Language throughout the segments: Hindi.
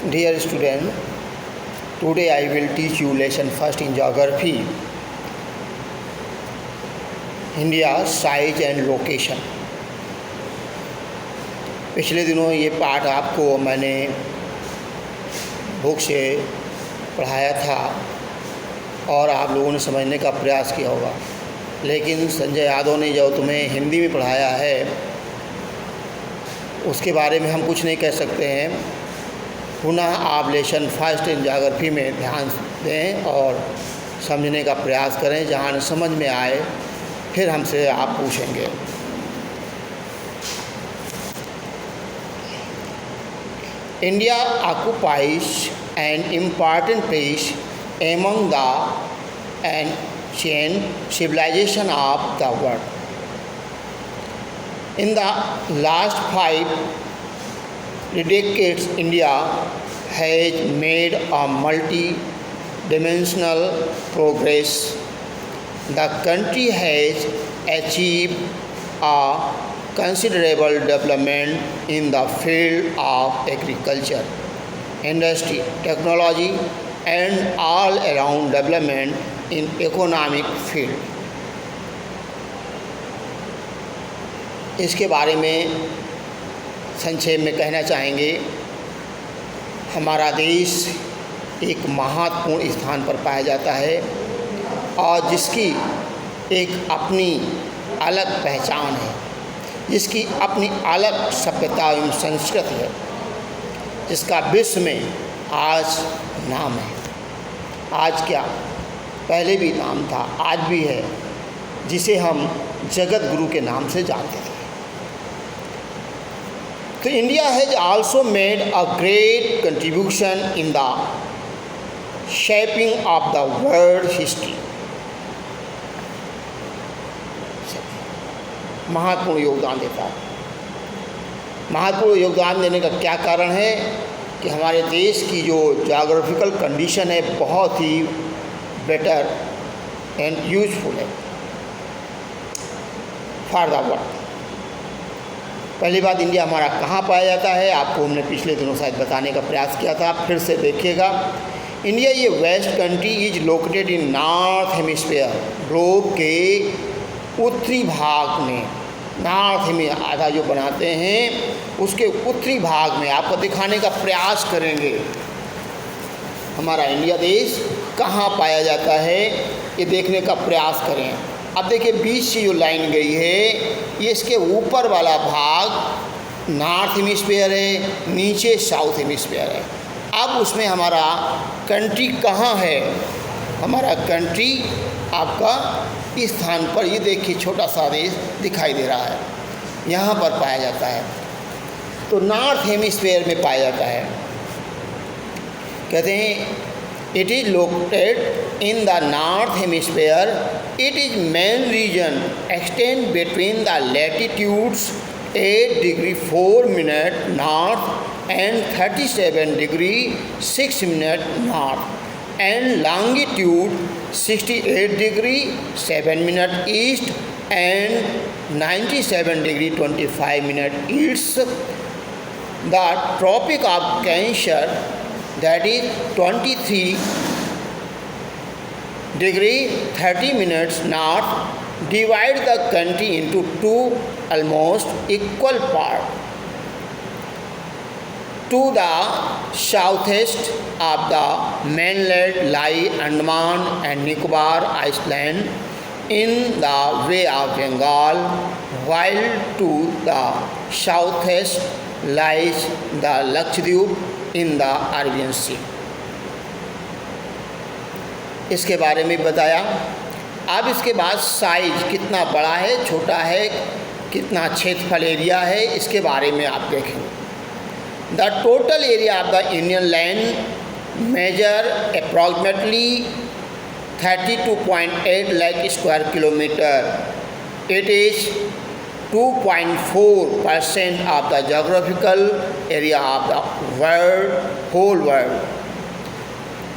Dear student, today I will teach you lesson first in geography. India size and location. पिछले दिनों ये पाठ आपको मैंने बुक से पढ़ाया था और आप लोगों ने समझने का प्रयास किया होगा, लेकिन संजय यादव ने जो तुम्हें हिंदी में पढ़ाया है उसके बारे में हम कुछ नहीं कह सकते हैं। पुनः आप लेसन फर्स्ट इन ज्योग्राफी में ध्यान दें और समझने का प्रयास करें। जहाँ न समझ में आए फिर हमसे आप पूछेंगे। India occupies an important place among the ancient civilization of the world. In the last 5 decades, India has made a multi-dimensional progress. The country has achieved a considerable development in the field of agriculture, industry, technology, and all-around development in economic field. इसके बारे में संक्षेप में कहना चाहेंगे, हमारा देश एक महत्वपूर्ण स्थान पर पाया जाता है और जिसकी एक अपनी अलग पहचान है, जिसकी अपनी अलग सभ्यता एवं संस्कृति है, जिसका विश्व में आज नाम है। आज क्या, पहले भी नाम था, आज भी है, जिसे हम जगत गुरु के नाम से जानते थे। तो India has also made a great contribution in the shaping of the world history. महत्वपूर्ण योगदान देता है। महत्वपूर्ण योगदान देने का क्या कारण है कि हमारे देश की जो ज्योग्राफिकल कंडीशन है बहुत ही बेटर एंड यूजफुल है फॉर द वर्ल्ड। पहली बात, इंडिया हमारा कहाँ पाया जाता है, आपको हमने पिछले दिनों शायद बताने का प्रयास किया था, फिर से देखिएगा। इंडिया ये vast country is located in north hemisphere, globe के उत्तरी भाग में। नॉर्थ में आधा जो बनाते हैं उसके उत्तरी भाग में आपको दिखाने का प्रयास करेंगे हमारा इंडिया देश कहाँ पाया जाता है, ये देखने का प्रयास करें। अब देखिए बीच से जो लाइन गई है ये इसके ऊपर वाला भाग नॉर्थ हेमिस्फीयर है, नीचे साउथ हेमिस्फीयर है। अब उसमें हमारा कंट्री कहाँ है, हमारा कंट्री आपका इस स्थान पर, ये देखिए छोटा सा देश दिखाई दे रहा है, यहाँ पर पाया जाता है। तो नॉर्थ हेमिस्फीयर में पाया जाता है। कहते हैं it is located in the north hemisphere. It is main region extend between the latitudes 8 degree 4 minute north and 37 degree 6 minute north and longitude 68 degree 7 minute east and 97 degree 25 minute east. The Tropic of Cancer, that is 23 degree 30 minutes north, divide the country into two almost equal parts. To the southeast of the mainland lie Andaman and Nicobar Island in the Bay of Bengal, while to the southeast lies the Lakshadweep in the Arabian Sea. इसके बारे में बताया। अब इसके बाद साइज कितना बड़ा है, छोटा है, कितना क्षेत्रफल एरिया है, इसके बारे में आप देखेंगे। The total area of the Indian land measure approximately 32.8 lakh square kilometer. It is 2.4% of the geographical area of the whole world.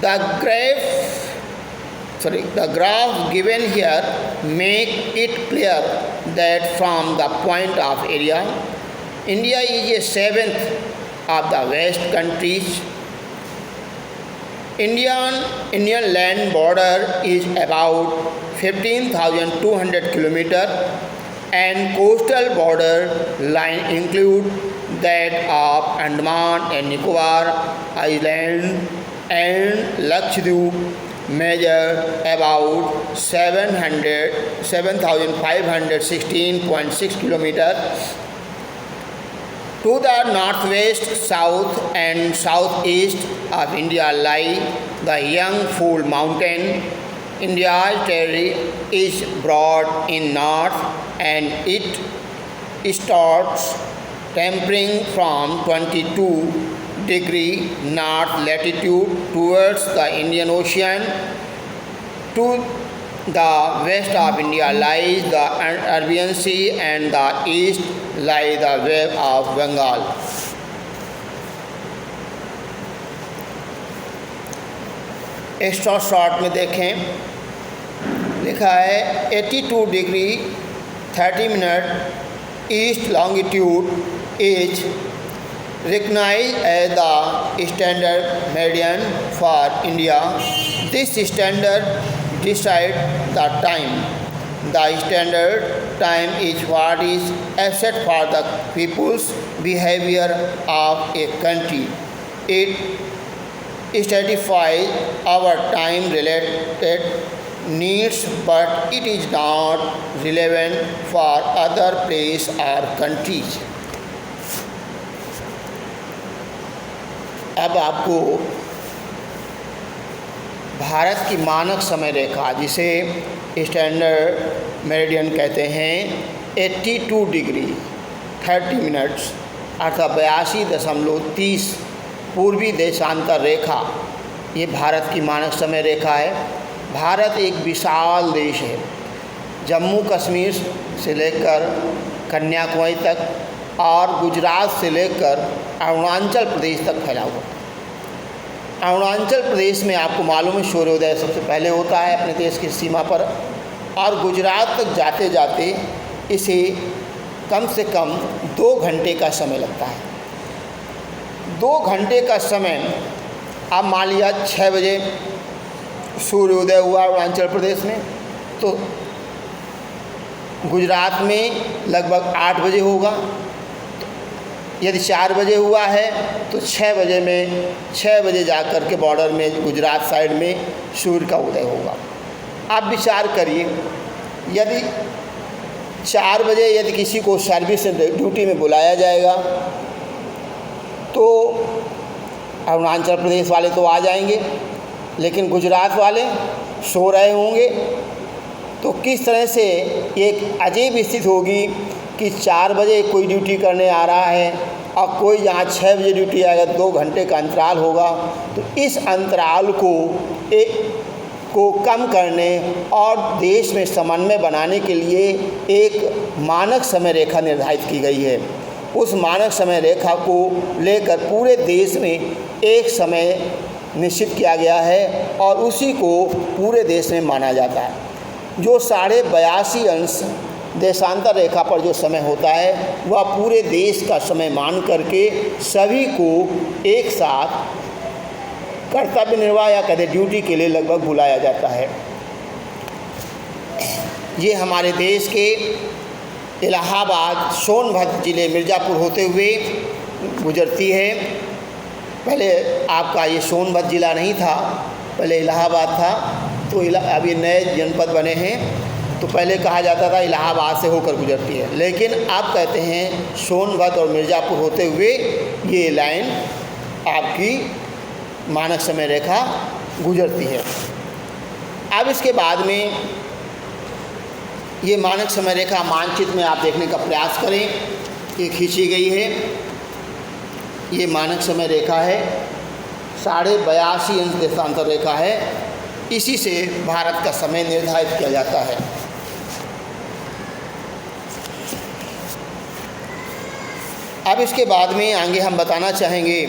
The graph given here make it clear that from the point of area, India is a seventh of the West countries Indian land border is about 15,200 kilometers, and coastal border line include that of Andaman and Nicobar Island and Lakshadweep, measure about 7,516.6 kilometers. To the northwest, south and southeast of India lie the Yangful Mountain. India's territory is broad in north and it starts tapering from 22° north latitude towards the Indian Ocean. To the west of India lies the Arabian Sea and the east lies the Bay of Bengal. Extra short में देखें, लिखा है 82°30' east longitude is recognized as the standard meridian for India. This standard decides the time. The standard time is what is set for the people's behavior of a country. It certifies our time-related needs, but it is not relevant for other places or countries. अब आपको भारत की मानक समय रेखा, जिसे स्टैंडर्ड मेरिडियन कहते हैं, 82°30' अर्थात 82.30 पूर्वी देशांतर रेखा, ये भारत की मानक समय रेखा है। भारत एक विशाल देश है, जम्मू कश्मीर से लेकर कन्याकुमारी तक और गुजरात से लेकर अरुणाचल प्रदेश तक फैला हुआ। अरुणाचल प्रदेश में आपको मालूम है सूर्योदय सबसे पहले होता है अपने देश की सीमा पर, और गुजरात तक जाते जाते इसे कम से कम 2 घंटे का समय लगता है। 2 घंटे का समय, अब मान लिया 6 बजे सूर्योदय हुआ अरुणाचल प्रदेश में, तो गुजरात में लगभग 8 बजे होगा। यदि 4 बजे हुआ है तो 6 बजे जा कर के बॉर्डर में गुजरात साइड में सूर्य का उदय होगा। आप विचार करिए, यदि 4 बजे यदि किसी को सर्विस ड्यूटी में बुलाया जाएगा तो अरुणाचल प्रदेश वाले तो आ जाएंगे, लेकिन गुजरात वाले सो रहे होंगे। तो किस तरह से एक अजीब स्थिति होगी कि 4 बजे कोई ड्यूटी करने आ रहा है और कोई जहाँ 6 बजे ड्यूटी आएगा, 2 घंटे का अंतराल होगा। तो इस अंतराल को कम करने और देश में समन्वय बनाने के लिए एक मानक समय रेखा निर्धारित की गई है। उस मानक समय रेखा को लेकर पूरे देश में एक समय निश्चित किया गया है और उसी को पूरे देश में माना जाता है। जो 82.5 देशांतर रेखा पर जो समय होता है वह पूरे देश का समय मान करके सभी को एक साथ कर्तव्य निर्वाह या कहते ड्यूटी के लिए लगभग बुलाया जाता है। ये हमारे देश के इलाहाबाद सोनभद्र ज़िले मिर्ज़ापुर होते हुए गुजरती है। पहले आपका ये सोनभद्र ज़िला नहीं था, पहले इलाहाबाद था। तो अब ये नए जनपद बने हैं, तो पहले कहा जाता था इलाहाबाद से होकर गुजरती है, लेकिन अब कहते हैं सोनभद्र और मिर्ज़ापुर होते हुए ये लाइन आपकी मानक समय रेखा गुजरती है। अब इसके बाद में ये मानक समय रेखा मानचित्र में आप देखने का प्रयास करें, ये खींची गई है। ये मानक समय रेखा है, 82.5 देशांतर रेखा है। इसी से भारत का समय निर्धारित किया जाता है। अब इसके बाद में आगे हम बताना चाहेंगे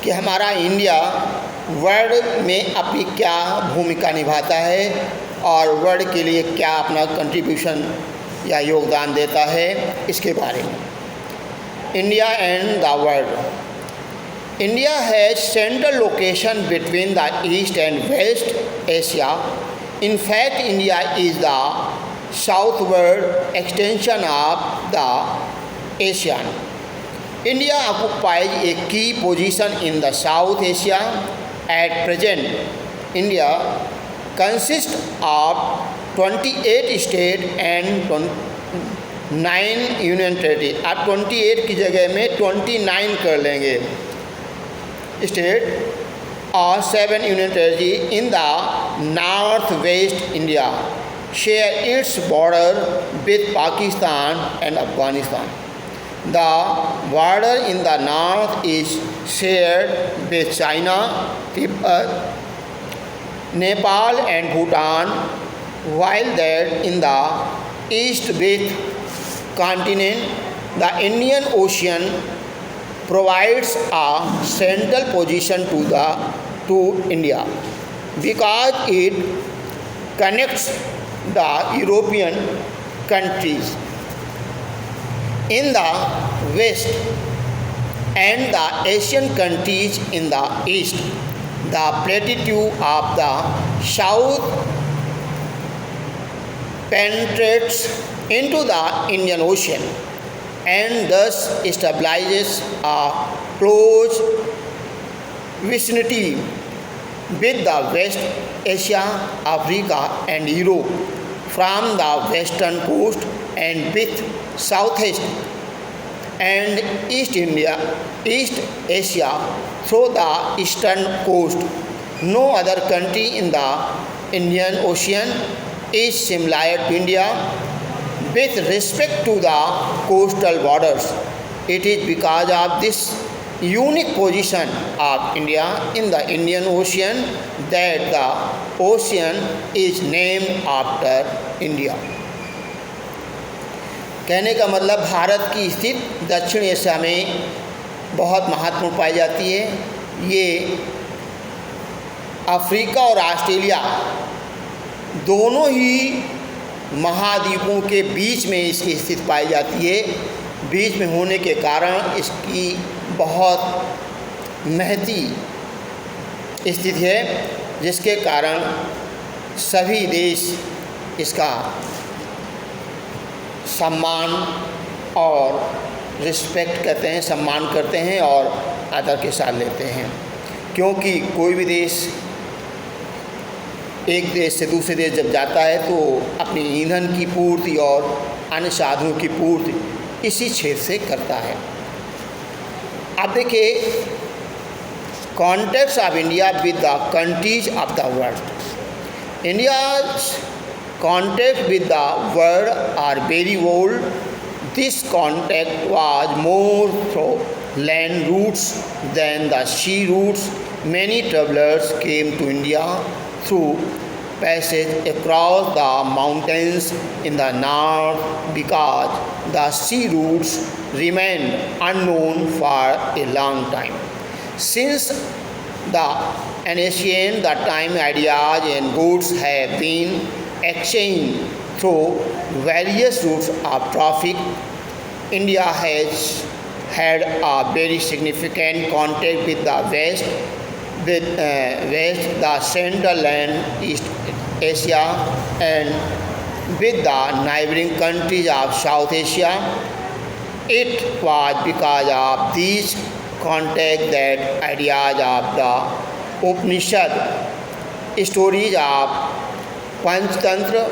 कि हमारा इंडिया वर्ल्ड में अपनी क्या भूमिका निभाता है और वर्ल्ड के लिए क्या अपना कंट्रीब्यूशन या योगदान देता है, इसके बारे में। India and the world. India has central location between the east and west Asia. In fact India is the southward extension of the Asian. India occupies a key position in the South Asia. At present, India consists of 28 states and 9 union territories. आप 28 की जगह में 29 कर लेंगे स्टेट और 7 union territories in the northwest India share its border with Pakistan and Afghanistan. The border in the north is shared with China, Tibet, Nepal and Bhutan, while that in the east with continent, the Indian Ocean provides a central position to India because it connects the European countries in the west and the Asian countries in the east. The platitude of the south penetrates into the Indian Ocean and thus establishes a close vicinity with the West Asia, Africa and Europe from the western coast and with Southeast and East Asia through the eastern coast. No other country in the Indian Ocean is similar to India with respect to the coastal borders. It is because of this unique position of India in the Indian Ocean that the ocean is named after India. कहने का मतलब भारत की स्थिति दक्षिण एशिया में बहुत महत्वपूर्ण पाई जाती है। ये अफ्रीका और ऑस्ट्रेलिया दोनों ही महाद्वीपों के बीच में इसकी स्थिति पाई जाती है। बीच में होने के कारण इसकी बहुत महती स्थिति है, जिसके कारण सभी देश इसका सम्मान और रिस्पेक्ट करते हैं, सम्मान करते हैं और आदर के साथ लेते हैं, क्योंकि कोई भी देश एक देश से दूसरे देश जब जाता है तो अपनी ईंधन की पूर्ति और अन्य साधनों की पूर्ति इसी क्षेत्र से करता है। अब देखिए context of India with the countries of the world. India's contact with the world are very old. This contact was more through land routes than the sea routes. Many travelers came to India through passage across the mountains in the north because the sea routes remained unknown for a long time. Since the ancient time ideas and goods have been exchanged through various routes of traffic, India has had a very significant contact with the west, the central and east Asia, and with the neighboring countries of South Asia. It was because of these contacts that ideas of the Upanishad, stories of Panchatantra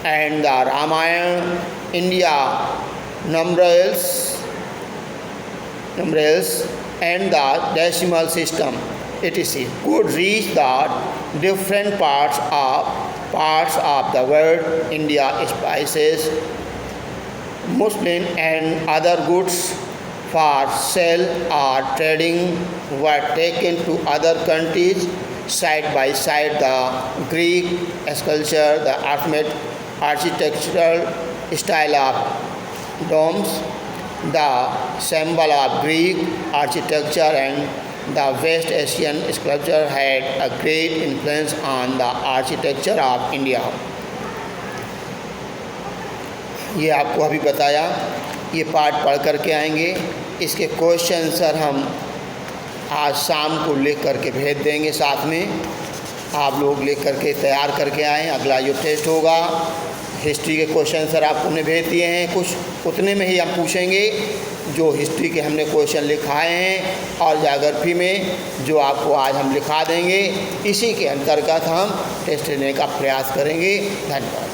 and the Ramayana, India numerals and the decimal system, etc. could reach the different parts of the world. India spices, muslin and other goods for sale or trading were taken to other countries. Side by side, the Greek sculpture, the architectural style of domes, the symbol of Greek architecture, and the West Asian sculpture had a great influence on the architecture of India. ये आपको अभी बताया, ये पाठ पढ़ करके आएंगे। इसके क्वेश्चन आंसर हम आज शाम को लिख करके भेज देंगे साथ में। आप लोग लिख करके तैयार करके आएँ। अगला जो टेस्ट होगा हिस्ट्री के क्वेश्चन आंसर आपको हमने भेज दिए हैं, कुछ उतने में ही हम पूछेंगे जो हिस्ट्री के हमने क्वेश्चन लिखाए हैं, और ज्योग्राफी में जो आपको आज हम लिखा देंगे, इसी के अंतर्गत हम टेस्ट लेने का प्रयास करेंगे। धन्यवाद।